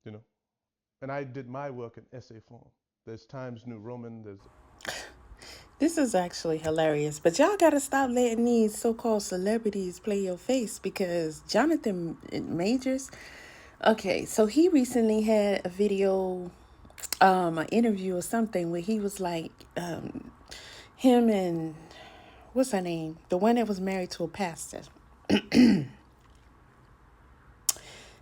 you know. And I did my work in essay form. There's Times New Roman. There's This is actually hilarious, but y'all gotta stop letting these so-called celebrities play your face because Jonathan Majors. Okay, so he recently had a video, an interview or something where he was like, him and what's her name, the one that was married to a pastor.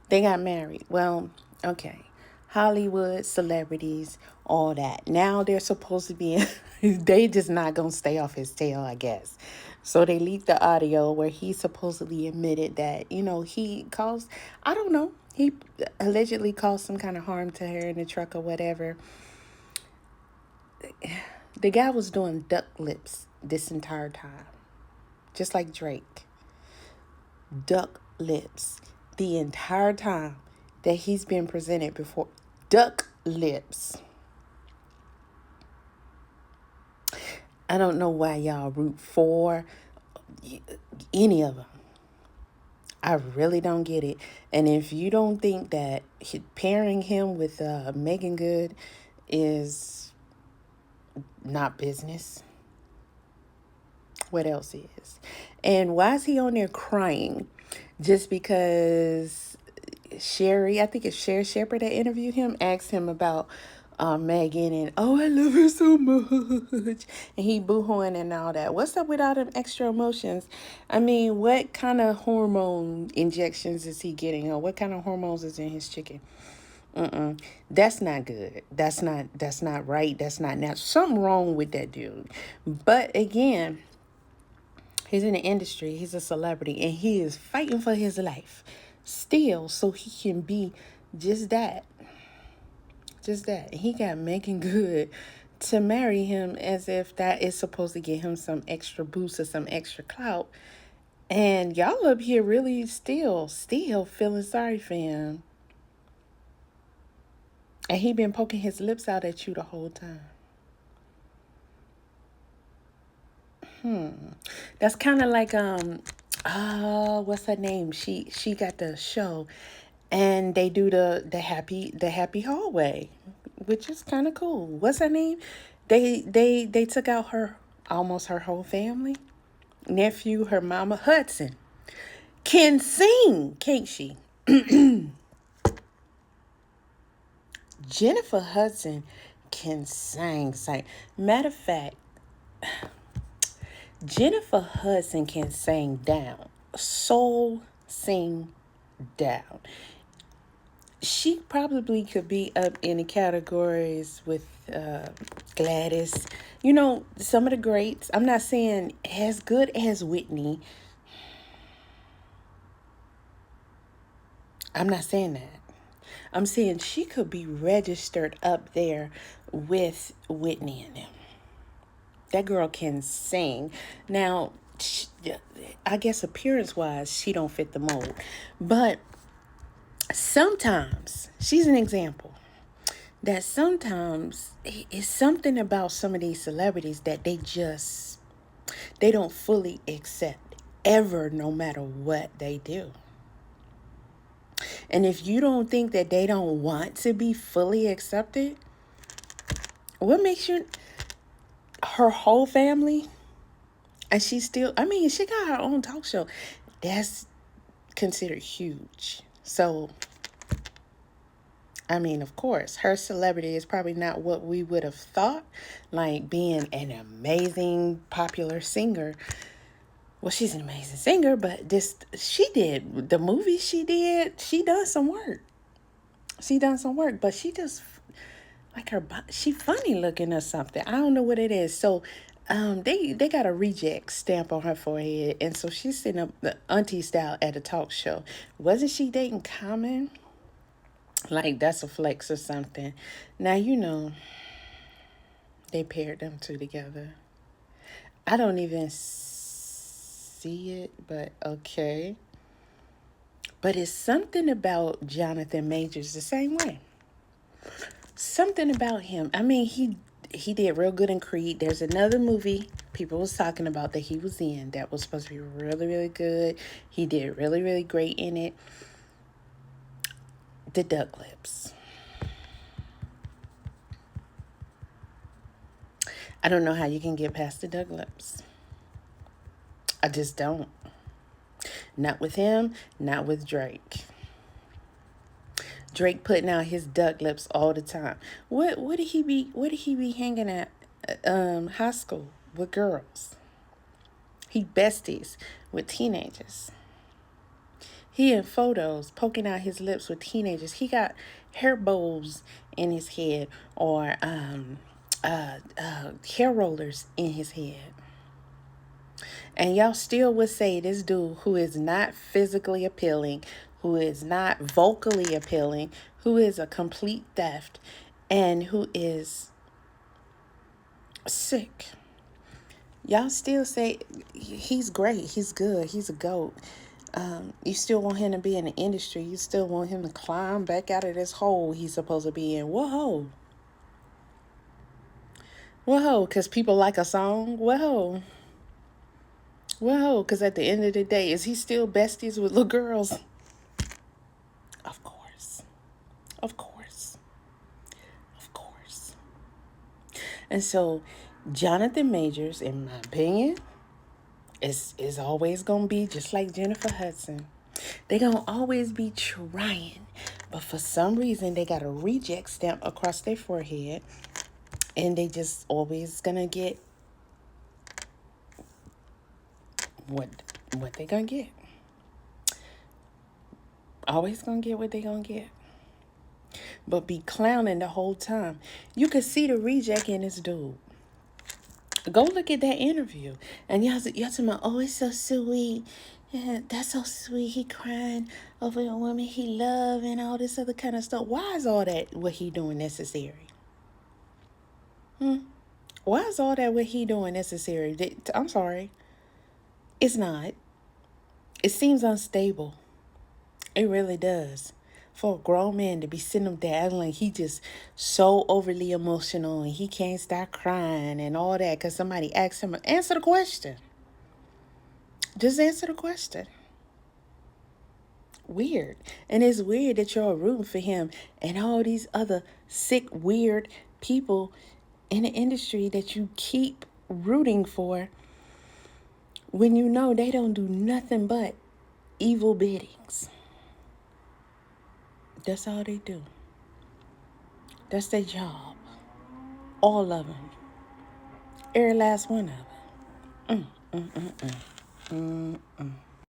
They got married. Well, okay. Hollywood, celebrities, all that. Now they're supposed to be, they just not going to stay off his tail, I guess. So they leaked the audio where he supposedly admitted that, he caused, I don't know, he allegedly caused some kind of harm to her in the truck or whatever. The guy was doing duck lips this entire time, just like Drake. Duck lips the entire time that he's been presented before. Duck lips. I don't know why y'all root for any of them. I really don't get it. And if you don't think that pairing him with Megan Good is not business, what else is? And why is he on there crying? Just because Sherry, I think it's Sherry Shepherd that interviewed him, asked him about Megan and, oh, I love her so much. And he boohooing and all that. What's up with all them extra emotions? I mean, what kind of hormone injections is he getting? Or what kind of hormones is in his chicken? That's not good. That's not right. That's not natural. Something wrong with that dude. But again, he's in the industry, he's a celebrity, and he is fighting for his life still so he can be just that. Just that. He got Megan Good to marry him as if that is supposed to get him some extra boost or some extra clout. And y'all up here really still feeling sorry for him. And he been poking his lips out at you the whole time. That's kind of like what's her name? She got the show, and they do the happy hallway, which is kind of cool. What's her name? They took out her almost her whole family, nephew, her mama. Hudson can sing, can't she? Jennifer Hudson can sing. Matter of fact, Jennifer Hudson can sing down, soul sing down. She probably could be up in the categories with Gladys. Some of the greats. I'm not saying as good as Whitney. I'm not saying that. I'm saying she could be registered up there with Whitney and them. That girl can sing. Now, I guess appearance wise, she don't fit the mold. But sometimes, she's an example that sometimes it's something about some of these celebrities that they don't fully accept ever, no matter what they do. And if you don't think that they don't want to be fully accepted, what makes you her whole family? And she still, I mean, she got her own talk show. That's considered huge. So, I mean, of course, her celebrity is probably not what we would have thought, like being an amazing popular singer. Well, she's an amazing singer, but she did the movie she did. She done some work. She done some work, but she just like she funny looking or something. I don't know what it is. So, they got a reject stamp on her forehead, and so she's sitting up the auntie style at a talk show. Wasn't she dating Common? Like that's a flex or something. Now they paired them two together. I don't even see it, but okay. But it's something about Johnathan Majors the same way. Something about him. I mean, he did real good in Creed. There's another movie people was talking about that he was in that was supposed to be really, really good. He did really, really great in it. The duck lips. I don't know how you can get past the duck lips. I just don't. Not with him, not with Drake. Drake putting out his duck lips all the time. What did he be hanging at high school with girls? He besties with teenagers. He in photos poking out his lips with teenagers. He got hair bows in his head or hair rollers in his head. And y'all still would say this dude who is not physically appealing, who is not vocally appealing, who is a complete theft, and who is sick. Y'all still say he's great, he's good, he's a GOAT. You still want him to be in the industry. You still want him to climb back out of this hole he's supposed to be in. Whoa. Whoa, because people like a song? Whoa. Whoa, because at the end of the day, is he still besties with little girls? Of course. Of course. Of course. And so, Johnathan Majors, in my opinion, is always going to be just like Jennifer Hudson. They're going to always be trying. But for some reason, they got a reject stamp across their forehead. And they just always going to get what they going to get. Always going to get what they going to get. But be clowning the whole time. You could see the reject in this dude. Go look at that interview. And y'all talking about, oh, it's so sweet. Yeah, that's so sweet. He crying over a woman he love and all this other kind of stuff. Why is all that what he doing necessary? Why is all that what he doing necessary? I'm sorry. It's not. It seems unstable. It really does. For a grown man to be sitting up there acting like he just so overly emotional and he can't stop crying and all that because somebody asked him, answer the question. Just answer the question. Weird. And it's weird that you're rooting for him and all these other sick, weird people in the industry that you keep rooting for when you know they don't do nothing but evil biddings. That's all they do. That's their job. All of them. Every last one of them.